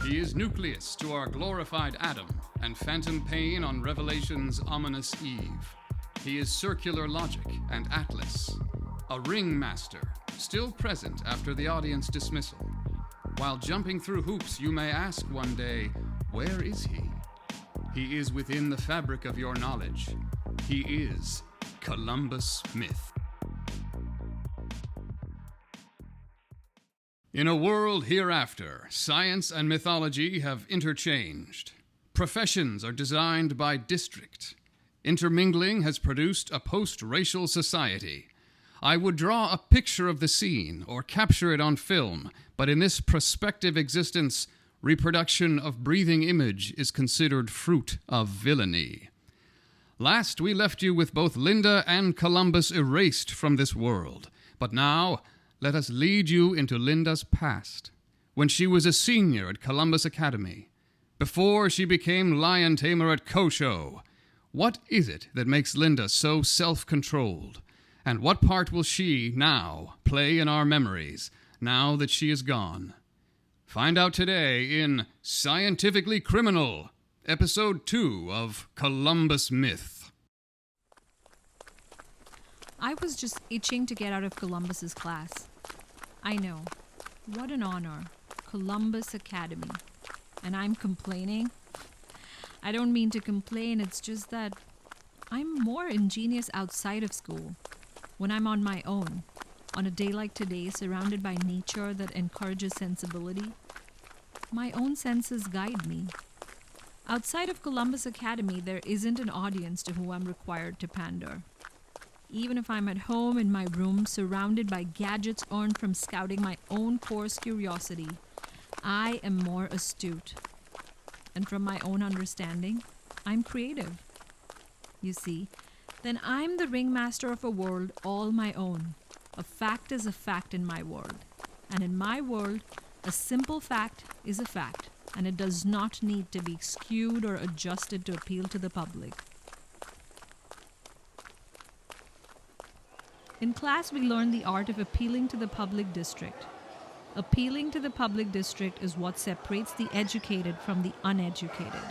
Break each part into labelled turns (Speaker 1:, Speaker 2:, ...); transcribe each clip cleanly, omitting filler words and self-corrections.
Speaker 1: He is Nucleus to our glorified Adam, and Phantom Pain on Revelation's ominous Eve. He is Circular Logic and Atlas, a ringmaster, still present after the audience dismissal. While jumping through hoops, you may ask one day, where is he? He is within the fabric of your knowledge. He is Columbus Myth. In a world hereafter, science and mythology have interchanged. Professions are designed by district. Intermingling has produced a post-racial society. I would draw a picture of the scene or capture it on film, but in this prospective existence, reproduction of breathing image is considered fruit of villainy. Last, we left you with both Linda and Columbus erased from this world. But now, let us lead you into Linda's past, when she was a senior at Columbus Academy, before she became lion tamer at Kosho. What is it that makes Linda so self-controlled? And what part will she now play in our memories, now that she is gone? Find out today in Scientifically Criminal, Episode 2 of Columbus Myth.
Speaker 2: I was just itching to get out of Columbus's class. I know. What an honor. Columbus Academy. And I'm complaining? I don't mean to complain, it's just that I'm more ingenious outside of school. When I'm on my own, on a day like today, surrounded by nature that encourages sensibility, my own senses guide me. Outside of Columbus Academy, there isn't an audience to whom I'm required to pander. Even if I'm at home in my room, surrounded by gadgets earned from scouting my own coarse curiosity, I am more astute. And from my own understanding, I'm creative. You see, then I'm the ringmaster of a world all my own. A fact is a fact in my world. And in my world, a simple fact is a fact, and it does not need to be skewed or adjusted to appeal to the public. In class, we learn the art of appealing to the public district. Appealing to the public district is what separates the educated from the uneducated,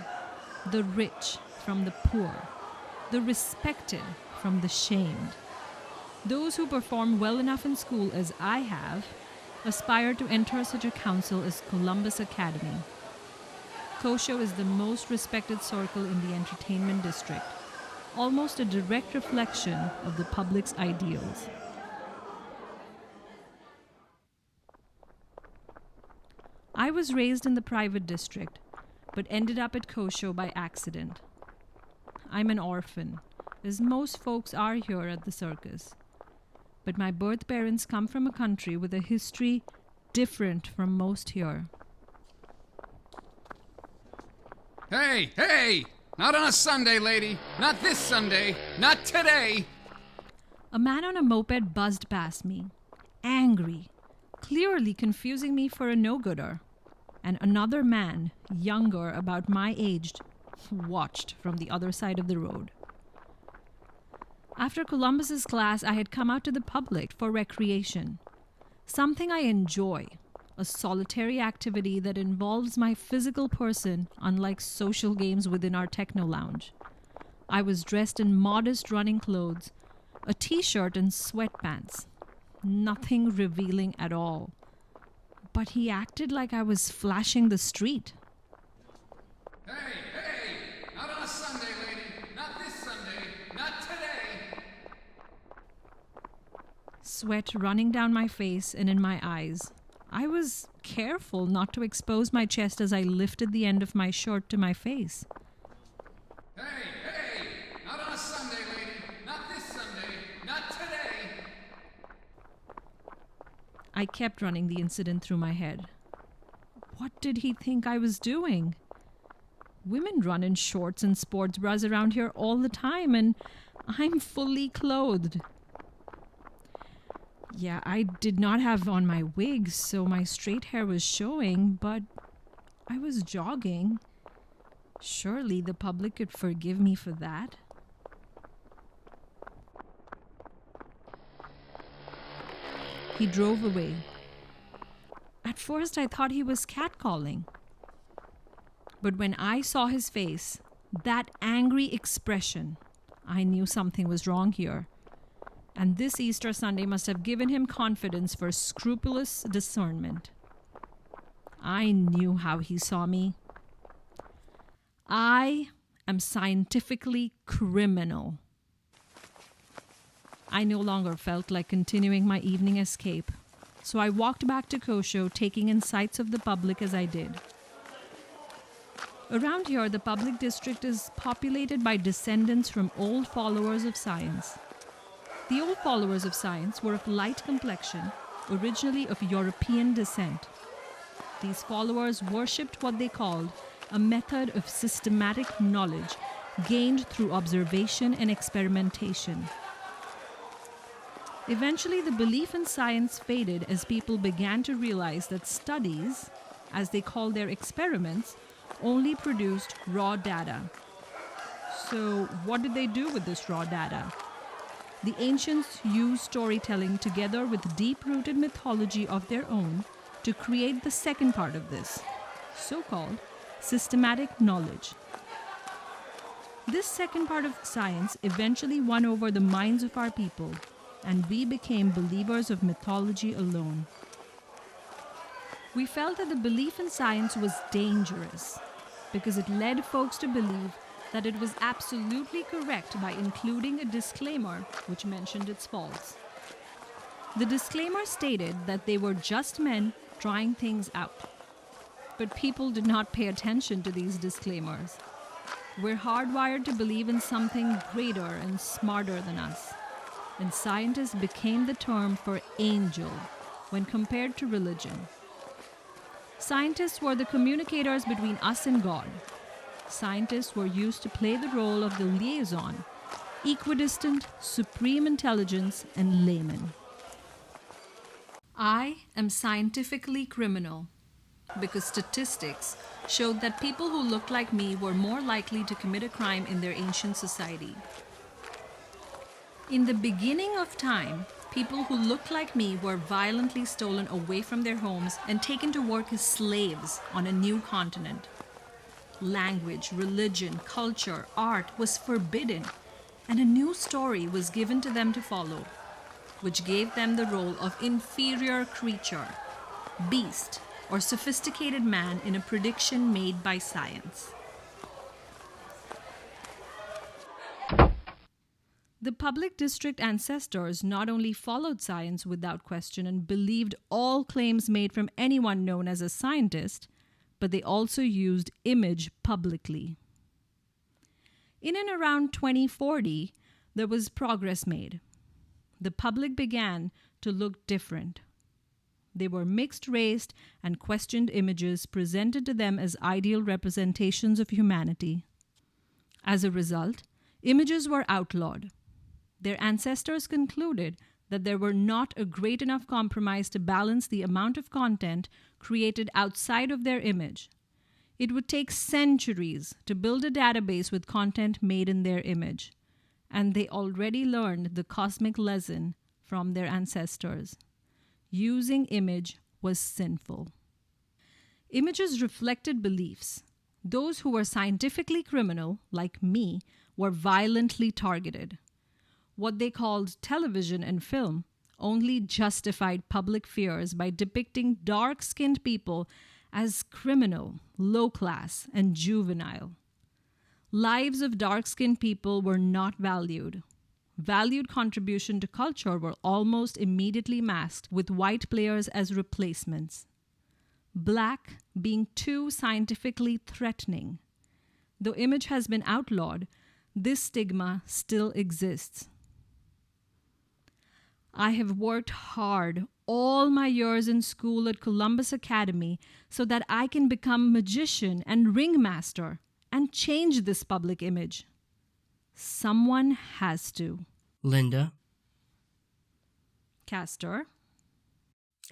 Speaker 2: the rich from the poor, the respected from the shamed. Those who perform well enough in school, as I have, aspire to enter such a council as Columbus Academy. Kosho is the most respected circle in the entertainment district, almost a direct reflection of the public's ideals. I was raised in the private district, but ended up at Kosho by accident. I'm an orphan, as most folks are here at the circus. But my birth parents come from a country with a history different from most here.
Speaker 1: Hey! Not on a Sunday, lady! Not this Sunday! Not today!
Speaker 2: A man on a moped buzzed past me, angry, clearly confusing me for a no-gooder. And another man, younger, about my age, watched from the other side of the road. After Columbus's class, I had come out to the public for recreation. Something I enjoy, a solitary activity that involves my physical person, unlike social games within our techno lounge. I was dressed in modest running clothes, a t-shirt and sweatpants. Nothing revealing at all. But he acted like I was flashing the street.
Speaker 1: Hey! Not on a Sunday, lady! Not this Sunday! Not today!
Speaker 2: Sweat running down my face and in my eyes. I was careful not to expose my chest as I lifted the end of my shirt to my face.
Speaker 1: Hey! Not on a Sunday, lady! Not this Sunday! Not today!
Speaker 2: I kept running the incident through my head. What did he think I was doing? Women run in shorts and sports bras around here all the time, and I'm fully clothed. Yeah, I did not have on my wig, so my straight hair was showing, but I was jogging. Surely the public could forgive me for that. He drove away. At first I thought he was catcalling. But when I saw his face, that angry expression, I knew something was wrong here. And this Easter Sunday must have given him confidence for scrupulous discernment. I knew how he saw me. I am scientifically criminal. I no longer felt like continuing my evening escape, so I walked back to Kosho, taking in sights of the public as I did. Around here, the public district is populated by descendants from old followers of science. The old followers of science were of light complexion, originally of European descent. These followers worshipped what they called a method of systematic knowledge gained through observation and experimentation. Eventually, the belief in science faded as people began to realize that studies, as they called their experiments, only produced raw data. So, what did they do with this raw data? The ancients used storytelling together with deep-rooted mythology of their own to create the second part of this, so-called systematic knowledge. This second part of science eventually won over the minds of our people, and we became believers of mythology alone. We felt that the belief in science was dangerous because it led folks to believe that it was absolutely correct by including a disclaimer which mentioned its faults. The disclaimer stated that they were just men trying things out. But people did not pay attention to these disclaimers. We're hardwired to believe in something greater and smarter than us. And scientists became the term for angel when compared to religion. Scientists were the communicators between us and God. Scientists were used to play the role of the liaison, equidistant, supreme intelligence, and layman. I am scientifically criminal because statistics showed that people who looked like me were more likely to commit a crime in their ancient society. In the beginning of time, people who looked like me were violently stolen away from their homes and taken to work as slaves on a new continent. Language, religion, culture, art was forbidden, and a new story was given to them to follow, which gave them the role of inferior creature, beast, or sophisticated man in a prediction made by science. The public district ancestors not only followed science without question and believed all claims made from anyone known as a scientist, but they also used image publicly. In and around 2040, there was progress made. The public began to look different. They were mixed-raced and questioned images presented to them as ideal representations of humanity. As a result, images were outlawed. Their ancestors concluded that there were not a great enough compromise to balance the amount of content created outside of their image. It would take centuries to build a database with content made in their image, and they already learned the cosmic lesson from their ancestors. Using image was sinful. Images reflected beliefs. Those who were scientifically criminal, like me, were violently targeted. What they called television and film only justified public fears by depicting dark-skinned people as criminal, low-class, and juvenile. Lives of dark-skinned people were not valued. Valued contribution to culture were almost immediately masked with white players as replacements. Black being too scientifically threatening. Though image has been outlawed, this stigma still exists. I have worked hard all my years in school at Columbus Academy so that I can become magician and ringmaster and change this public image. Someone has to.
Speaker 3: Linda.
Speaker 2: Castor.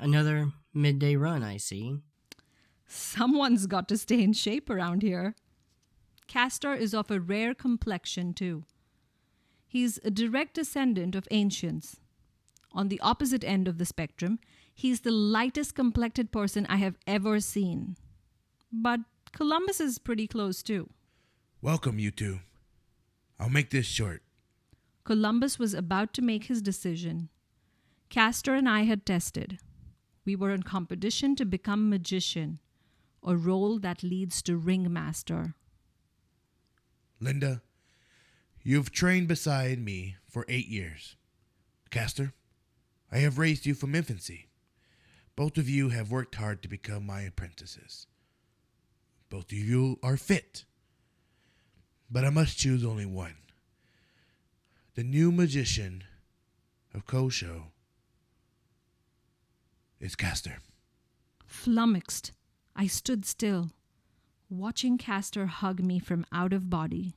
Speaker 3: Another midday run, I see.
Speaker 2: Someone's got to stay in shape around here. Castor is of a rare complexion, too. He's a direct descendant of ancients. On the opposite end of the spectrum, he's the lightest complected person I have ever seen. But Columbus is pretty close too.
Speaker 4: Welcome, you two. I'll make this short.
Speaker 2: Columbus was about to make his decision. Castor and I had tested. We were in competition to become magician, a role that leads to ringmaster.
Speaker 4: Linda, you've trained beside me for 8 years. Castor, I have raised you from infancy. Both of you have worked hard to become my apprentices. Both of you are fit. But I must choose only one. The new magician of Kosho is Castor.
Speaker 2: Flummoxed, I stood still, watching Castor hug me from out of body.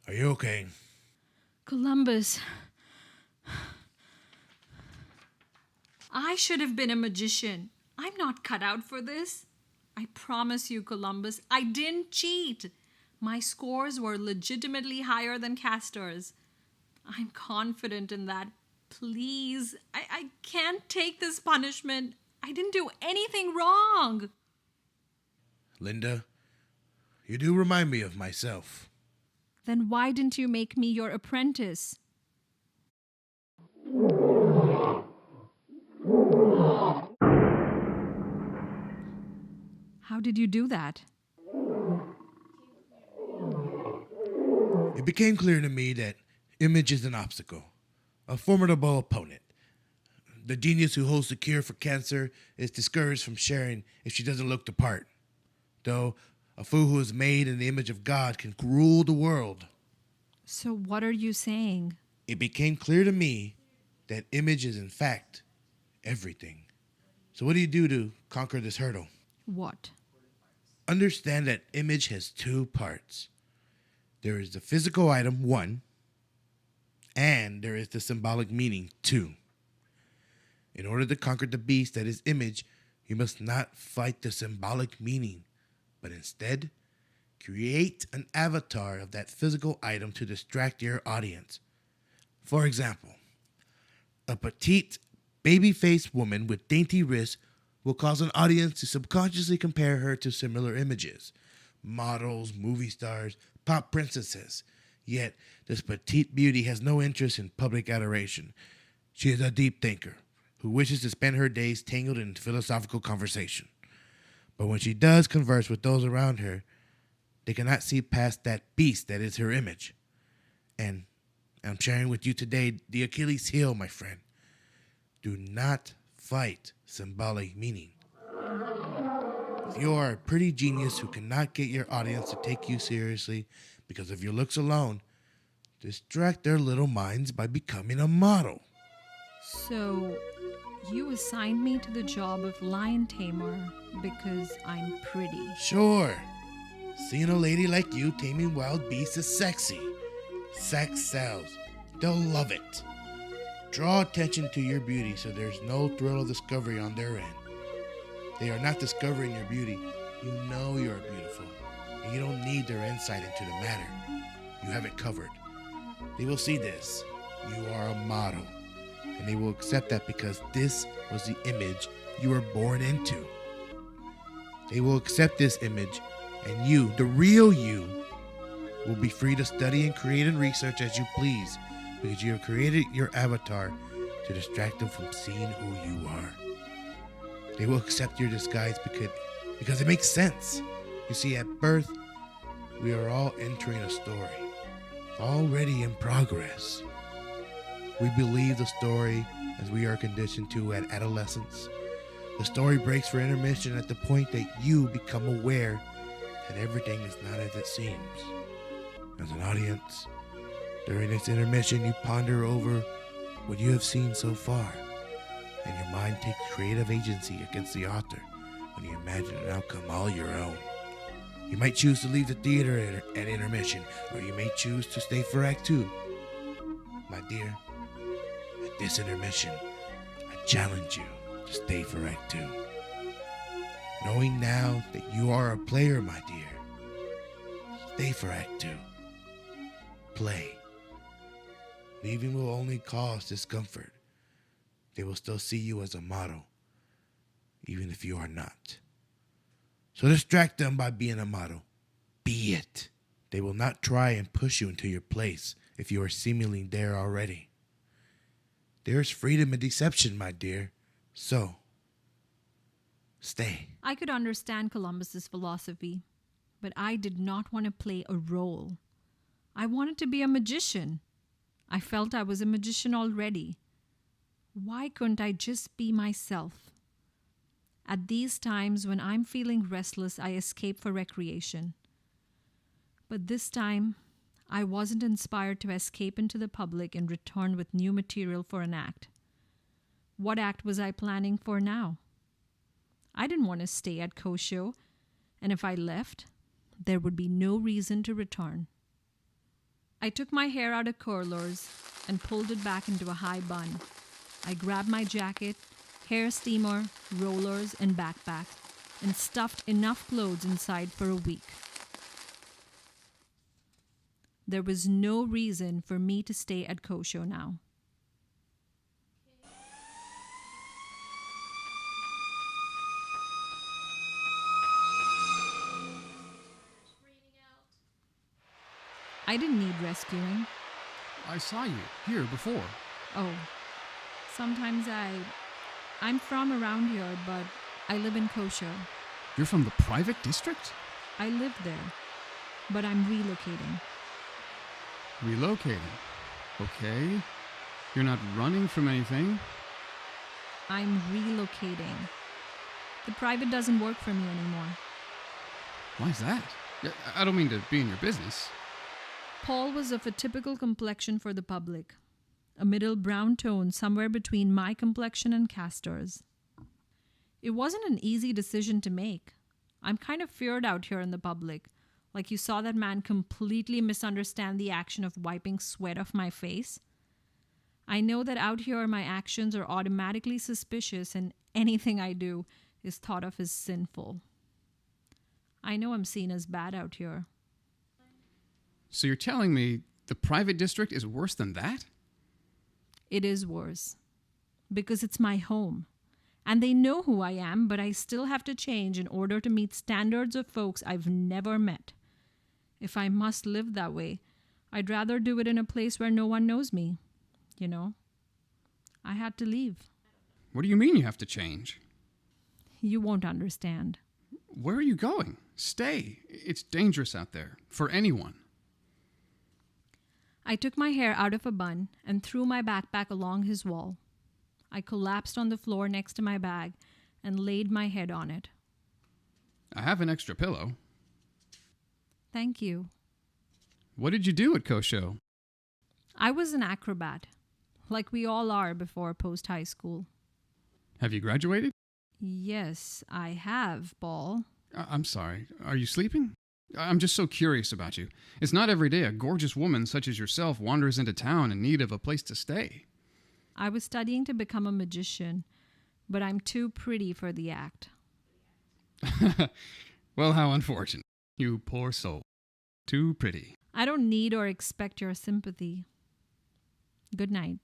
Speaker 4: Are you okay?
Speaker 2: Columbus. I should have been a magician. I'm not cut out for this. I promise you, Columbus, I didn't cheat. My scores were legitimately higher than Castor's. I'm confident in that. Please, I can't take this punishment. I didn't do anything wrong.
Speaker 4: Linda, you do remind me of myself.
Speaker 2: Then why didn't you make me your apprentice? How did you do that?
Speaker 4: It became clear to me that Image is an obstacle, a formidable opponent. The genius who holds the cure for cancer is discouraged from sharing if she doesn't look the part. Though a fool who is made in the image of God can rule the world.
Speaker 2: So what are you saying?
Speaker 4: It became clear to me that Image is in fact everything. So what do you do to conquer this hurdle?
Speaker 2: What?
Speaker 4: Understand that Image has 2 parts. There is the physical item, 1, and there is the symbolic meaning, 2. In order to conquer the beast that is Image, you must not fight the symbolic meaning, but instead create an avatar of that physical item to distract your audience. For example, a petite, baby-faced woman with dainty wrists will cause an audience to subconsciously compare her to similar images, models, movie stars, pop princesses. Yet, this petite beauty has no interest in public adoration. She is a deep thinker who wishes to spend her days tangled in philosophical conversation. But when she does converse with those around her, they cannot see past that beast that is her Image. And I'm sharing with you today the Achilles heel, my friend. Do not fight symbolic meaning. If you are a pretty genius who cannot get your audience to take you seriously because of your looks alone, distract their little minds by becoming a model.
Speaker 2: So, you assigned me to the job of lion tamer because I'm pretty.
Speaker 4: Sure. Seeing a lady like you taming wild beasts is sexy. Sex sells. They'll love it. Draw attention to your beauty so there's no thrill of discovery on their end. They are not discovering your beauty. You know you are beautiful, and you don't need their insight into the matter. You have it covered. They will see this. You are a model, and they will accept that because this was the image you were born into. They will accept this image, and you, the real you, will be free to study and create and research as you please, because you have created your avatar to distract them from seeing who you are. They will accept your disguise because it makes sense. You see, at birth, we are all entering a story, already in progress. We believe the story as we are conditioned to at adolescence. The story breaks for intermission at the point that you become aware that everything is not as it seems. As an audience, during this intermission, you ponder over what you have seen so far, and your mind takes creative agency against the author when you imagine an outcome all your own. You might choose to leave the theater at intermission, or you may choose to stay for Act 2. My dear, at this intermission, I challenge you to stay for Act 2. knowing now that you are a player, my dear. Stay for Act 2. Play. Leaving will only cause discomfort. They will still see you as a model, even if you are not. So distract them by being a model. Be it. They will not try and push you into your place if you are seemingly there already. There is freedom in deception, my dear. So, stay.
Speaker 2: I could understand Columbus's philosophy, but I did not want to play a role. I wanted to be a magician. I felt I was a magician already. Why couldn't I just be myself? At these times when I'm feeling restless, I escape for recreation. But this time, I wasn't inspired to escape into the public and return with new material for an act. What act was I planning for now? I didn't want to stay at Kosho, and if I left, there would be no reason to return. I took my hair out of curlers and pulled it back into a high bun. I grabbed my jacket, hair steamer, rollers, and backpack, and stuffed enough clothes inside for a week. There was no reason for me to stay at Kosho now. I didn't need rescuing.
Speaker 1: I saw you here before.
Speaker 2: Oh, sometimes I'm from around here, but I live in Kosho.
Speaker 1: You're from the private district?
Speaker 2: I live there, but I'm relocating.
Speaker 1: Relocating. Okay. You're not running from anything.
Speaker 2: I'm relocating. The private doesn't work for me anymore.
Speaker 1: Why's that? I don't mean to be in your business.
Speaker 2: Paul was of a typical complexion for the public. A middle brown tone somewhere between my complexion and Castor's. It wasn't an easy decision to make. I'm kind of feared out here in the public. Like you saw that man completely misunderstand the action of wiping sweat off my face. I know that out here my actions are automatically suspicious and anything I do is thought of as sinful. I know I'm seen as bad out here.
Speaker 1: So you're telling me the private district is worse than that?
Speaker 2: It is worse. Because it's my home. And they know who I am, but I still have to change in order to meet standards of folks I've never met. If I must live that way, I'd rather do it in a place where no one knows me. You know? I had to leave.
Speaker 1: What do you mean you have to change?
Speaker 2: You won't understand.
Speaker 1: Where are you going? Stay. It's dangerous out there. For anyone.
Speaker 2: I took my hair out of a bun and threw my backpack along his wall. I collapsed on the floor next to my bag and laid my head on it.
Speaker 1: I have an extra pillow.
Speaker 2: Thank you.
Speaker 1: What did you do at Kosho?
Speaker 2: I was an acrobat, like we all are before post-high school.
Speaker 1: Have you graduated?
Speaker 2: Yes, I have, Paul.
Speaker 1: I'm sorry. Are you sleeping? I'm just so curious about you. It's not every day a gorgeous woman such as yourself wanders into town in need of a place to stay.
Speaker 2: I was studying to become a magician, but I'm too pretty for the act.
Speaker 1: Well, how unfortunate. You poor soul. Too pretty.
Speaker 2: I don't need or expect your sympathy. Good night.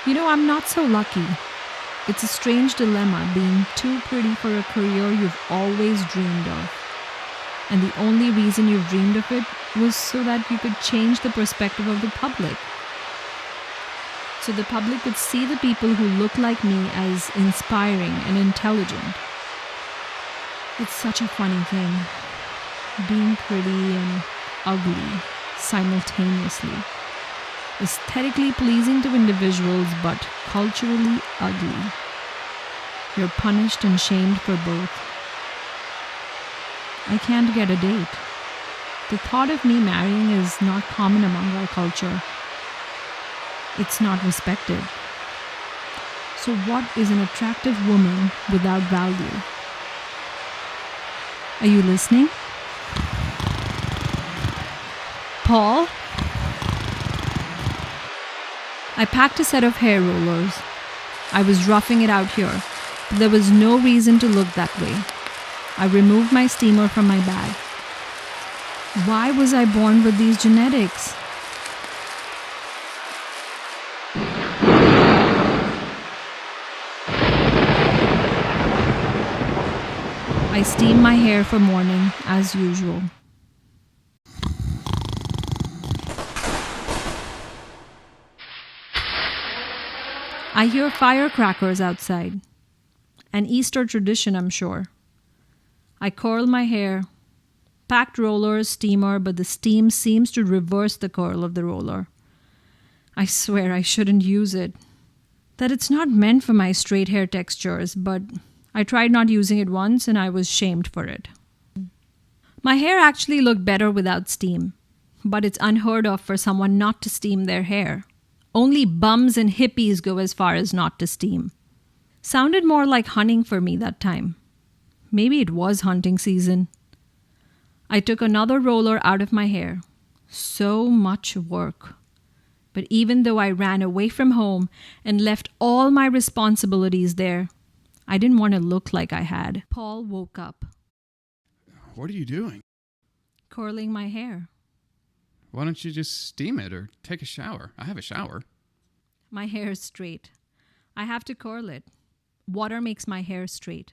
Speaker 2: You know, I'm not so lucky. It's a strange dilemma being too pretty for a career you've always dreamed of. And the only reason you've dreamed of it was so that you could change the perspective of the public. So the public could see the people who look like me as inspiring and intelligent. It's such a funny thing, being pretty and ugly simultaneously. Aesthetically pleasing to individuals, but culturally ugly. You're punished and shamed for both. I can't get a date. The thought of me marrying is not common among our culture. It's not respected. So what is an attractive woman without value? Are you listening? Paul? I packed a set of hair rollers. I was roughing it out here, but there was no reason to look that way. I removed my steamer from my bag. Why was I born with these genetics? I steam my hair for morning as usual. I hear firecrackers outside. An Easter tradition, I'm sure. I curl my hair. Packed roller, steamer, but the steam seems to reverse the curl of the roller. I swear I shouldn't use it. That it's not meant for my straight hair textures, but I tried not using it once and I was shamed for it. My hair actually looked better without steam, but it's unheard of for someone not to steam their hair. Only bums and hippies go as far as not to steam. Sounded more like hunting for me that time. Maybe it was hunting season. I took another roller out of my hair. So much work. But even though I ran away from home and left all my responsibilities there, I didn't want to look like I had. Paul woke up.
Speaker 1: What are you doing?
Speaker 2: Curling my hair.
Speaker 1: Why don't you just steam it or take a shower? I have a shower.
Speaker 2: My hair is straight. I have to curl it. Water makes my hair straight.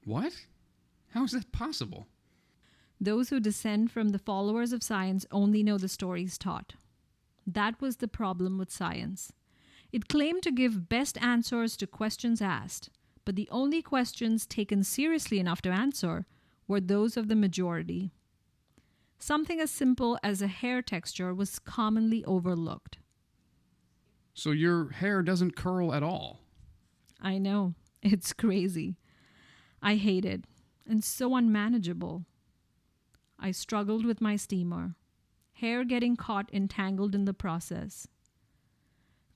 Speaker 1: What? How is that possible?
Speaker 2: Those who descend from the followers of science only know the stories taught. That was the problem with science. It claimed to give best answers to questions asked, but the only questions taken seriously enough to answer were those of the majority. Something as simple as a hair texture was commonly overlooked.
Speaker 1: So your hair doesn't curl at all?
Speaker 2: I know, it's crazy. I hate it, and so unmanageable. I struggled with my steamer, hair getting caught entangled in the process.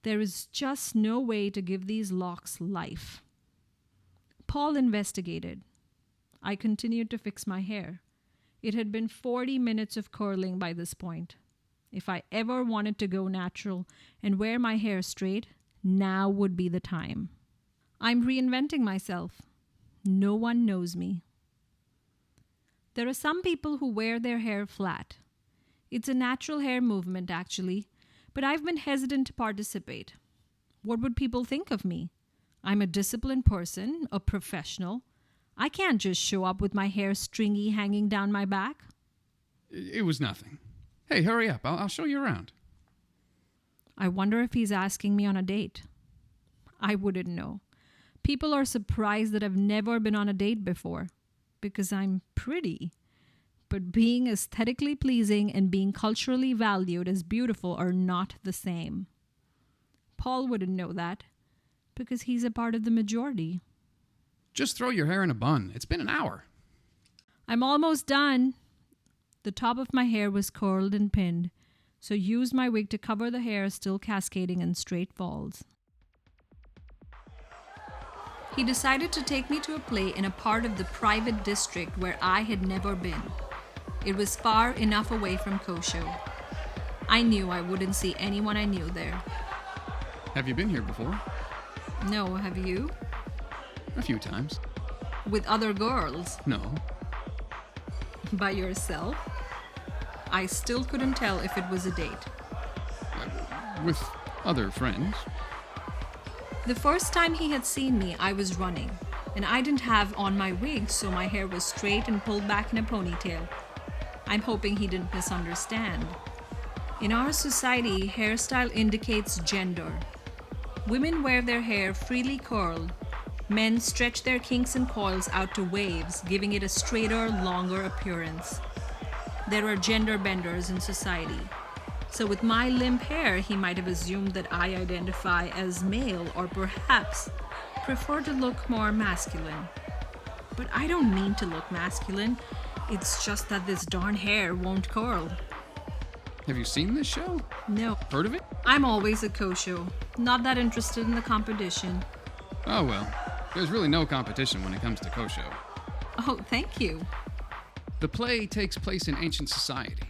Speaker 2: There is just no way to give these locks life. Paul investigated. I continued to fix my hair. It had been 40 minutes of curling by this point. If I ever wanted to go natural and wear my hair straight, now would be the time. I'm reinventing myself. No one knows me. There are some people who wear their hair flat. It's a natural hair movement, actually, but I've been hesitant to participate. What would people think of me? I'm a disciplined person, a professional. I can't just show up with my hair stringy hanging down my back.
Speaker 1: It was nothing. Hey, hurry up. I'll show you around.
Speaker 2: I wonder if he's asking me on a date. I wouldn't know. People are surprised that I've never been on a date before because I'm pretty. But being aesthetically pleasing and being culturally valued as beautiful are not the same. Paul wouldn't know that because he's a part of the majority.
Speaker 1: Just throw your hair in a bun. It's been an hour.
Speaker 2: I'm almost done. The top of my hair was curled and pinned, so used my wig to cover the hair still cascading in straight falls. He decided to take me to a play in a part of the private district where I had never been. It was far enough away from Kosho. I knew I wouldn't see anyone I knew there.
Speaker 1: Have you been here before?
Speaker 2: No, have you?
Speaker 1: A few times.
Speaker 2: With other girls?
Speaker 1: No.
Speaker 2: By yourself? I still couldn't tell if it was a date.
Speaker 1: With other friends.
Speaker 2: The first time he had seen me, I was running, and I didn't have on my wig, so my hair was straight and pulled back in a ponytail. I'm hoping he didn't misunderstand. In our society, hairstyle indicates gender. Women wear their hair freely curled. Men stretch their kinks and coils out to waves, giving it a straighter, longer appearance. There are gender benders in society. So with my limp hair, he might have assumed that I identify as male or perhaps prefer to look more masculine. But I don't mean to look masculine. It's just that this darn hair won't curl.
Speaker 1: Have you seen this show?
Speaker 2: No.
Speaker 1: Heard of it?
Speaker 2: I'm always a Kosho. Not that interested in the competition.
Speaker 1: Oh, well. There's really no competition when it comes to Kosho.
Speaker 2: Oh, thank you.
Speaker 1: The play takes place in ancient society,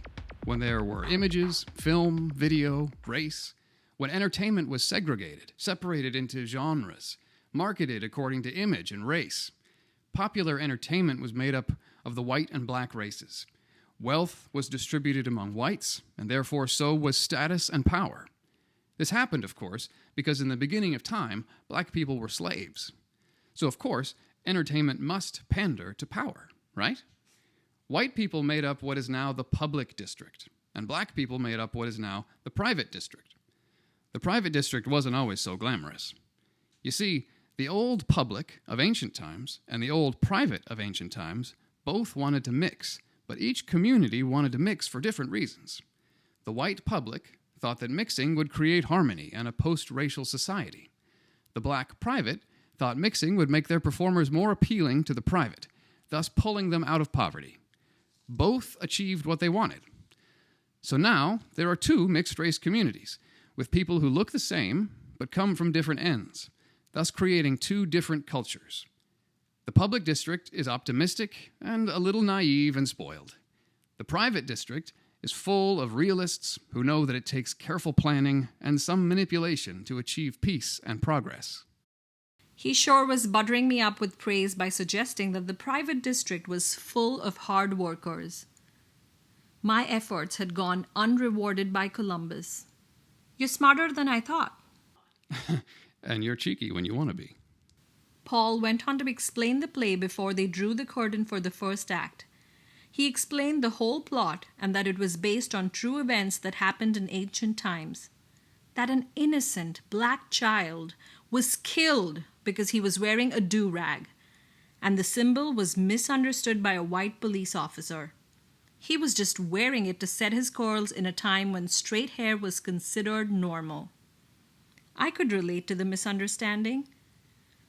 Speaker 1: when there were images, film, video, race, when entertainment was segregated, separated into genres, marketed according to image and race. Popular entertainment was made up of the white and black races. Wealth was distributed among whites, and therefore so was status and power. This happened, of course, because in the beginning of time, black people were slaves. So, of course, entertainment must pander to power, right? White people made up what is now the public district, and black people made up what is now the private district. The private district wasn't always so glamorous. You see, the old public of ancient times and the old private of ancient times both wanted to mix, but each community wanted to mix for different reasons. The white public thought that mixing would create harmony and a post-racial society. The black private thought mixing would make their performers more appealing to the private, thus pulling them out of poverty. Both achieved what they wanted. So now there are two mixed-race communities, with people who look the same but come from different ends, thus creating two different cultures. The public district is optimistic and a little naive and spoiled. The private district is full of realists who know that it takes careful planning and some manipulation to achieve peace and progress.
Speaker 2: He sure was buttering me up with praise by suggesting that the private district was full of hard workers. My efforts had gone unrewarded by Columbus. You're smarter than I thought.
Speaker 1: And you're cheeky when you want to be.
Speaker 2: Paul went on to explain the play before they drew the curtain for the first act. He explained the whole plot and that it was based on true events that happened in ancient times. That an innocent black child was killed because he was wearing a do-rag, and the symbol was misunderstood by a white police officer. He was just wearing it to set his curls in a time when straight hair was considered normal. I could relate to the misunderstanding.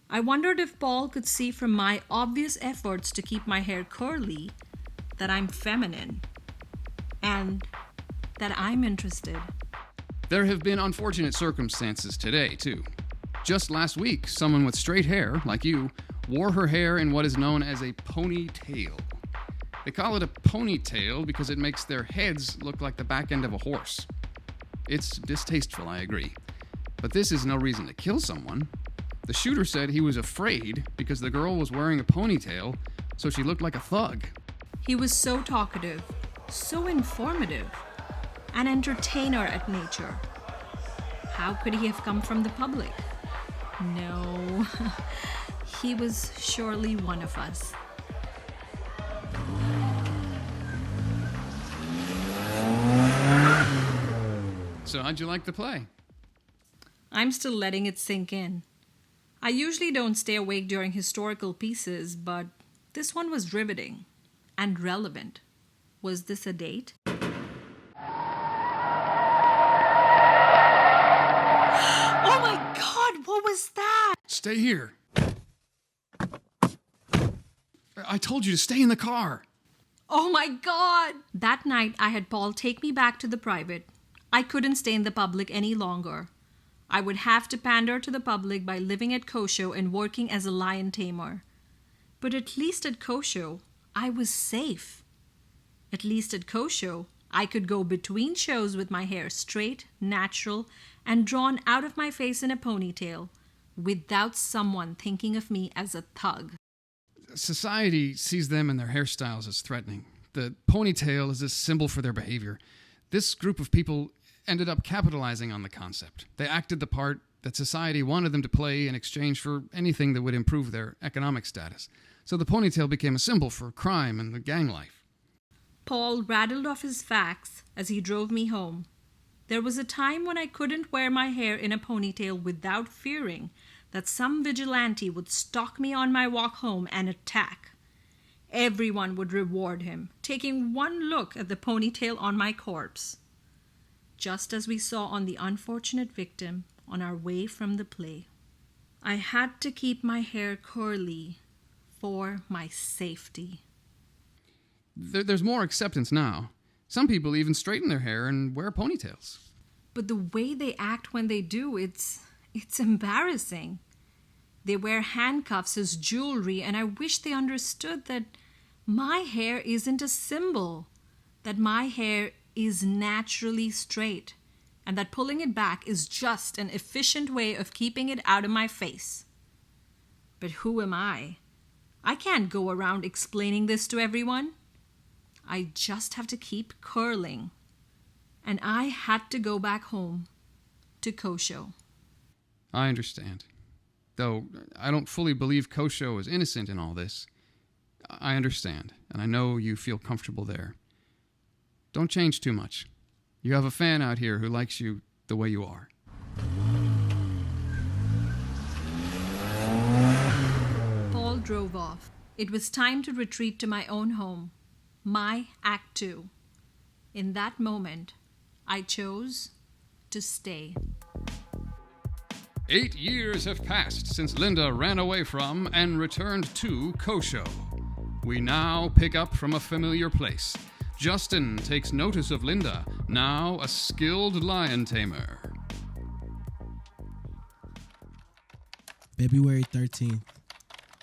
Speaker 2: I wondered if Paul could see from my obvious efforts to keep my hair curly that I'm feminine and that I'm interested.
Speaker 1: There have been unfortunate circumstances today, too. Just last week, someone with straight hair, like you, wore her hair in what is known as a ponytail. They call it a ponytail because it makes their heads look like the back end of a horse. It's distasteful, I agree. But this is no reason to kill someone. The shooter said he was afraid because the girl was wearing a ponytail, so she looked like a thug.
Speaker 2: He was so talkative, so informative, an entertainer at nature. How could he have come from the public? No, he was surely one of us.
Speaker 1: So how'd you like the play?
Speaker 2: I'm still letting it sink in. I usually don't stay awake during historical pieces, but this one was riveting and relevant. Was this a date? Oh my God, what was that?
Speaker 1: Stay here. I told you to stay in the car.
Speaker 2: Oh my God! That night, I had Paul take me back to the private. I couldn't stay in the public any longer. I would have to pander to the public by living at Kosho and working as a lion tamer. But at least at Kosho, I was safe. At least at Kosho, I could go between shows with my hair straight, natural, and drawn out of my face in a ponytail, without someone thinking of me as a thug.
Speaker 1: Society sees them and their hairstyles as threatening. The ponytail is a symbol for their behavior. This group of people ended up capitalizing on the concept. They acted the part that society wanted them to play in exchange for anything that would improve their economic status. So the ponytail became a symbol for crime and the gang life.
Speaker 2: Paul rattled off his facts as he drove me home. There was a time when I couldn't wear my hair in a ponytail without fearing that some vigilante would stalk me on my walk home and attack. Everyone would reward him, taking one look at the ponytail on my corpse. Just as we saw on the unfortunate victim on our way from the play. I had to keep my hair curly for my safety.
Speaker 1: There's more acceptance now. Some people even straighten their hair and wear ponytails.
Speaker 2: But the way they act when they do, it's embarrassing. They wear handcuffs as jewelry, and I wish they understood that my hair isn't a symbol, that my hair is naturally straight, and that pulling it back is just an efficient way of keeping it out of my face. But who am I? I can't go around explaining this to everyone. I just have to keep curling. And I had to go back home to Kosho.
Speaker 1: I understand. Though I don't fully believe Kosho is innocent in all this. I understand, and I know you feel comfortable there. Don't change too much. You have a fan out here who likes you the way you are.
Speaker 2: Paul drove off. It was time to retreat to my own home. My Act Two. In that moment, I chose to stay.
Speaker 1: 8 years have passed since Linda ran away from and returned to Kosho. We now pick up from a familiar place. Justin takes notice of Linda, now a skilled lion tamer.
Speaker 5: February 13th,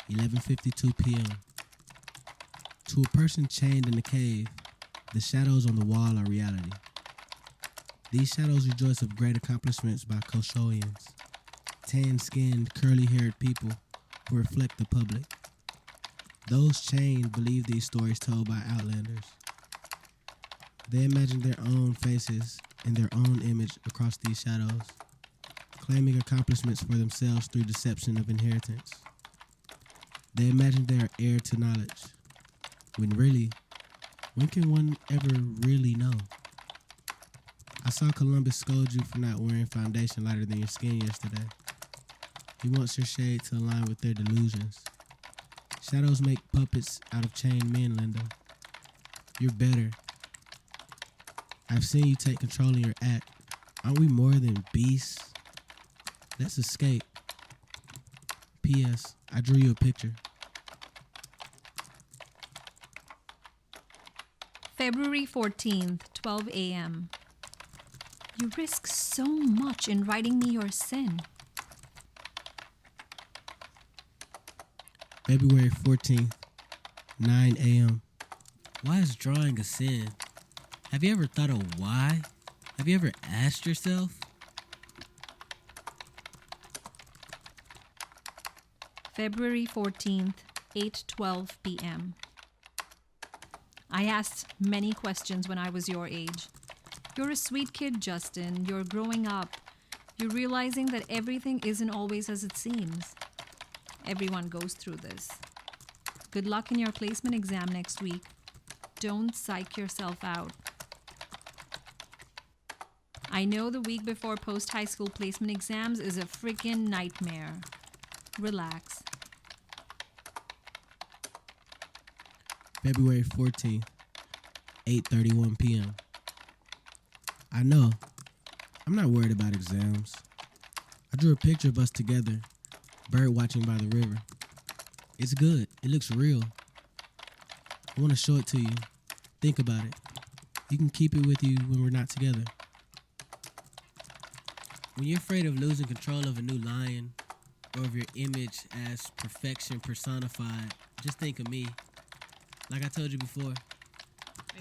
Speaker 5: 11:52 p.m. To a person chained in a cave, the shadows on the wall are reality. These shadows rejoice of great accomplishments by Koshoians, tan-skinned, curly-haired people who reflect the public. Those chained believe these stories told by outlanders. They imagine their own faces and their own image across these shadows, claiming accomplishments for themselves through deception of inheritance. They imagine they are heir to knowledge, when really, when can one ever really know? I saw Columbus scold you for not wearing foundation lighter than your skin yesterday. He wants your shade to align with their delusions. Shadows make puppets out of chained men, Linda. You're better. I've seen you take control in your act. Aren't we more than beasts? Let's escape. P.S. I drew you a picture.
Speaker 2: February 14th, 12 a.m. You risk so much in writing me your sin.
Speaker 5: February 14th, 9 a.m. Why is drawing a sin? Have you ever thought of why? Have you ever asked yourself?
Speaker 2: February 14th, 8:12 p.m. I asked many questions when I was your age. You're a sweet kid, Justin. You're growing up. You're realizing that everything isn't always as it seems. Everyone goes through this. Good luck in your placement exam next week. Don't psych yourself out. I know the week before post-high school placement exams is a freaking nightmare. Relax.
Speaker 5: February 14th, 8:31 p.m. I know. I'm not worried about exams. I drew a picture of us together, bird watching by the river. It's good. It looks real. I want to show it to you. Think about it. You can keep it with you when we're not together. When you're afraid of losing control of a new lion or of your image as perfection personified, just think of me. Like I told you before,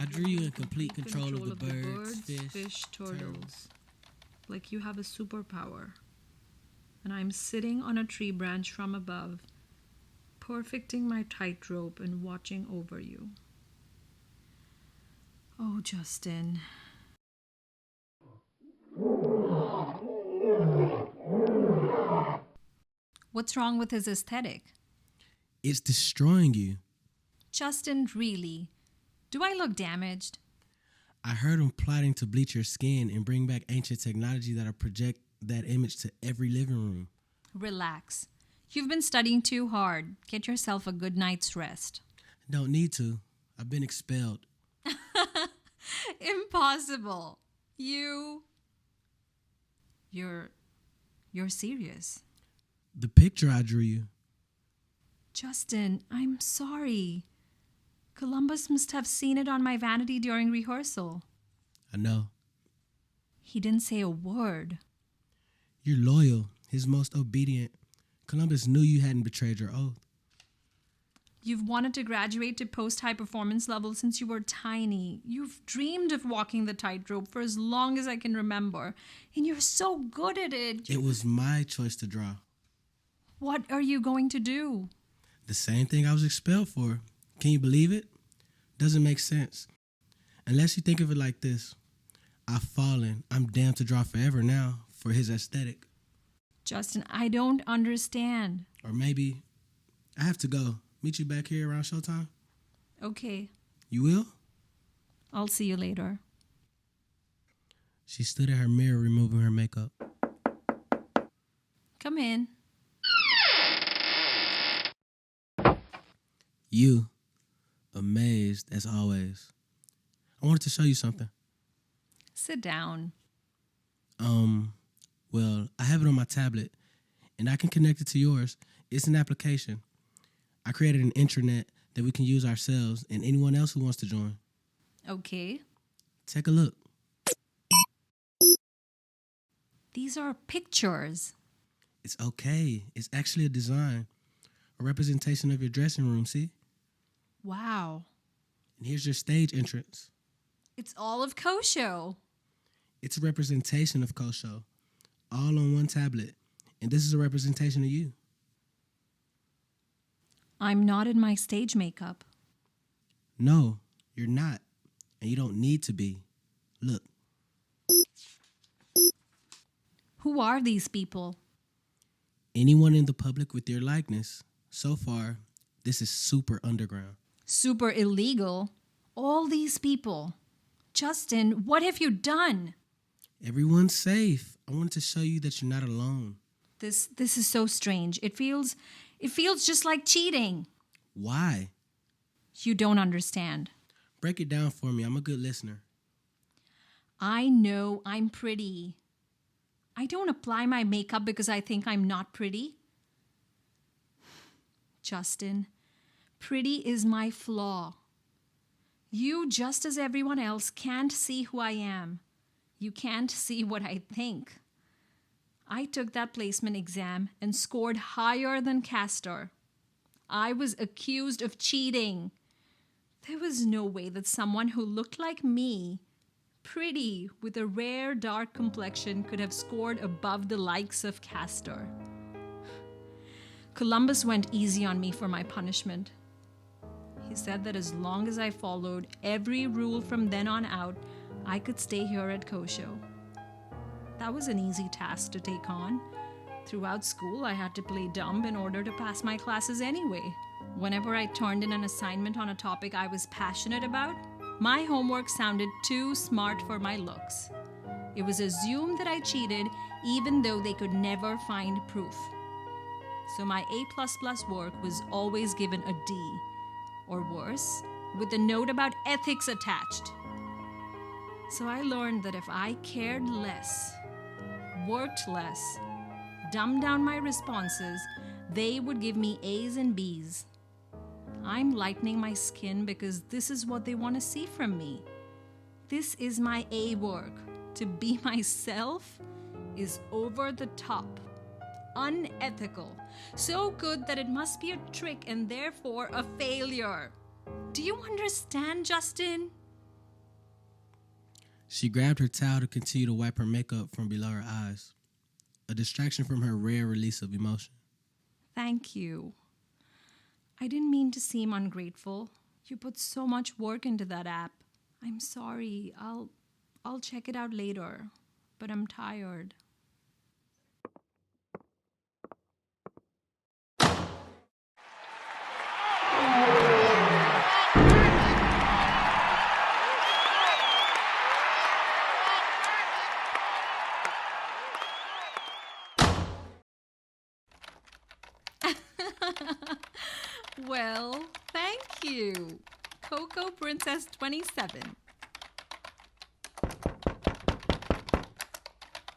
Speaker 5: I drew you in complete control of the birds, fish,
Speaker 2: turtles. Like you have a superpower. And I'm sitting on a tree branch from above, perfecting my tightrope and watching over you. Oh, Justin. What's wrong with his aesthetic?
Speaker 5: It's destroying you.
Speaker 2: Justin, really? Do I look damaged?
Speaker 5: I heard him plotting to bleach your skin and bring back ancient technology that'll project that image to every living room.
Speaker 2: Relax. You've been studying too hard. Get yourself a good night's rest.
Speaker 5: Don't need to. I've been expelled.
Speaker 2: Impossible. You're serious.
Speaker 5: The picture I drew you.
Speaker 2: Justin, I'm sorry. Columbus must have seen it on my vanity during rehearsal.
Speaker 5: I know.
Speaker 2: He didn't say a word.
Speaker 5: You're loyal, his most obedient. Columbus knew you hadn't betrayed your oath.
Speaker 2: You've wanted to graduate to post-high performance level since you were tiny. You've dreamed of walking the tightrope for as long as I can remember. And you're so good at it.
Speaker 5: It was my choice to draw.
Speaker 2: What are you going to do?
Speaker 5: The same thing I was expelled for. Can you believe it? Doesn't make sense. Unless you think of it like this. I've fallen. I'm damned to draw forever now for his aesthetic.
Speaker 2: Justin, I don't understand.
Speaker 5: Or maybe I have to go. Meet you back here around showtime?
Speaker 2: Okay,
Speaker 5: You will?
Speaker 2: I'll see you later.
Speaker 5: She stood at her mirror removing her makeup.
Speaker 2: Come in.
Speaker 5: You, amazed as always. I wanted to show you something.
Speaker 2: Sit down.
Speaker 5: Well, I have it on my tablet, and I can connect it to yours. It's an application. I created an intranet that we can use ourselves and anyone else who wants to join.
Speaker 2: Okay.
Speaker 5: Take a look.
Speaker 2: These are pictures.
Speaker 5: It's okay. It's actually a design, a representation of your dressing room, see?
Speaker 2: Wow.
Speaker 5: And here's your stage entrance.
Speaker 2: It's all of Kosho.
Speaker 5: It's a representation of Kosho, all on one tablet. And this is a representation of you.
Speaker 2: I'm not in my stage makeup.
Speaker 5: No, you're not. And you don't need to be. Look.
Speaker 2: Who are these people?
Speaker 5: Anyone in the public with your likeness. So far, this is super underground.
Speaker 2: Super illegal. All these people. Justin, what have you done?
Speaker 5: Everyone's safe. I wanted to show you that you're not alone.
Speaker 2: This is so strange. It feels just like cheating.
Speaker 5: Why?
Speaker 2: You don't understand.
Speaker 5: Break it down for me. I'm a good listener.
Speaker 2: I know I'm pretty. I don't apply my makeup because I think I'm not pretty. Justin, pretty is my flaw. You, just as everyone else, can't see who I am. You can't see what I think. I took that placement exam and scored higher than Castor. I was accused of cheating. There was no way that someone who looked like me, pretty, with a rare dark complexion, could have scored above the likes of Castor. Columbus went easy on me for my punishment. He said that as long as I followed every rule from then on out, I could stay here at Kosho. That was an easy task to take on. Throughout school, I had to play dumb in order to pass my classes anyway. Whenever I turned in an assignment on a topic I was passionate about, my homework sounded too smart for my looks. It was assumed that I cheated even though they could never find proof. So my A++ work was always given a D, or worse, with a note about ethics attached. So I learned that if I cared less, worked less, dumbed down my responses, they would give me A's and B's. I'm lightening my skin because this is what they want to see from me. This is my A work. To be myself is over the top, unethical, so good that it must be a trick and therefore a failure. Do you understand, Justin?
Speaker 5: She grabbed her towel to continue to wipe her makeup from below her eyes, a distraction from her rare release of emotion.
Speaker 2: Thank you. I didn't mean to seem ungrateful. You put so much work into that app. I'm sorry. I'll check it out later, but I'm tired. Well, thank you. Coco Princess 27.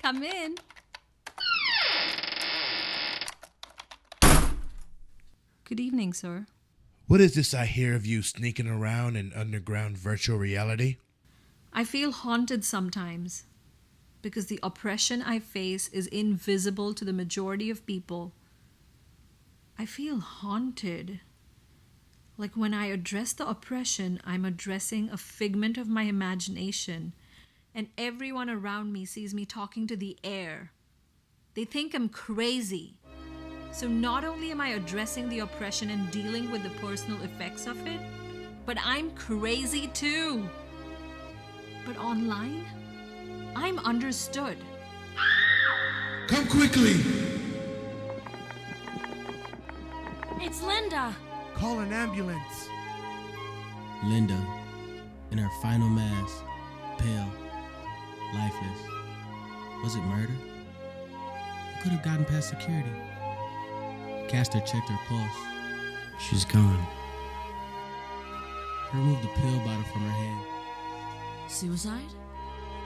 Speaker 2: Come in. Good evening, sir.
Speaker 4: What is this I hear of you sneaking around in underground virtual reality?
Speaker 2: I feel haunted sometimes because the oppression I face is invisible to the majority of people. I feel haunted. Like when I address the oppression, I'm addressing a figment of my imagination, and everyone around me sees me talking to the air. They think I'm crazy. So not only am I addressing the oppression and dealing with the personal effects of it, but I'm crazy too. But online, I'm understood.
Speaker 4: Come quickly!
Speaker 2: It's Linda.
Speaker 4: Call an ambulance.
Speaker 5: Linda, in her final mass, pale, lifeless. Was it murder? Who could have gotten past security? Castor checked her pulse.
Speaker 3: She's gone.
Speaker 5: He removed the pill bottle from her hand.
Speaker 2: Suicide?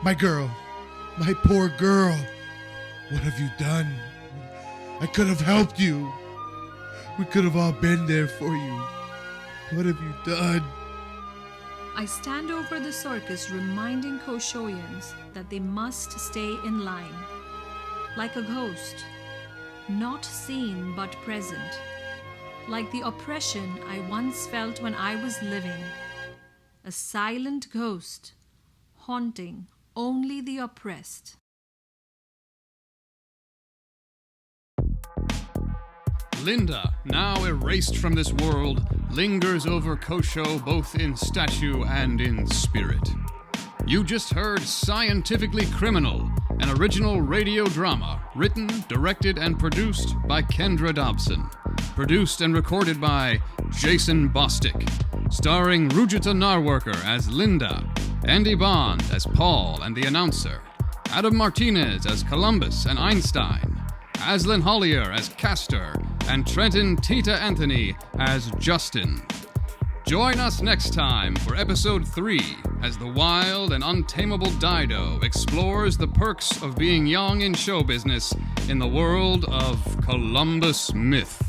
Speaker 4: My girl. My poor girl. What have you done? I could have helped you. We could have all been there for you. What have you done?
Speaker 2: I stand over the circus reminding Koshoyans that they must stay in line. Like a ghost, not seen but present. Like the oppression I once felt when I was living. A silent ghost, haunting only the oppressed.
Speaker 1: Linda, now erased from this world, lingers over Kosho both in statue and in spirit. You just heard Scientifically Criminal, an original radio drama written, directed, and produced by Kendra Dobson. Produced and recorded by Jason Bostic. Starring Rujita Narworker as Linda, Andy Bond as Paul and the announcer, Adam Martinez as Columbus and Einstein, Aslan Hollier as Castor, and Trenton Tita Anthony as Justin. Join us next time for episode 3 as the wild and untamable Dido explores the perks of being young in show business in the world of Columbus myth.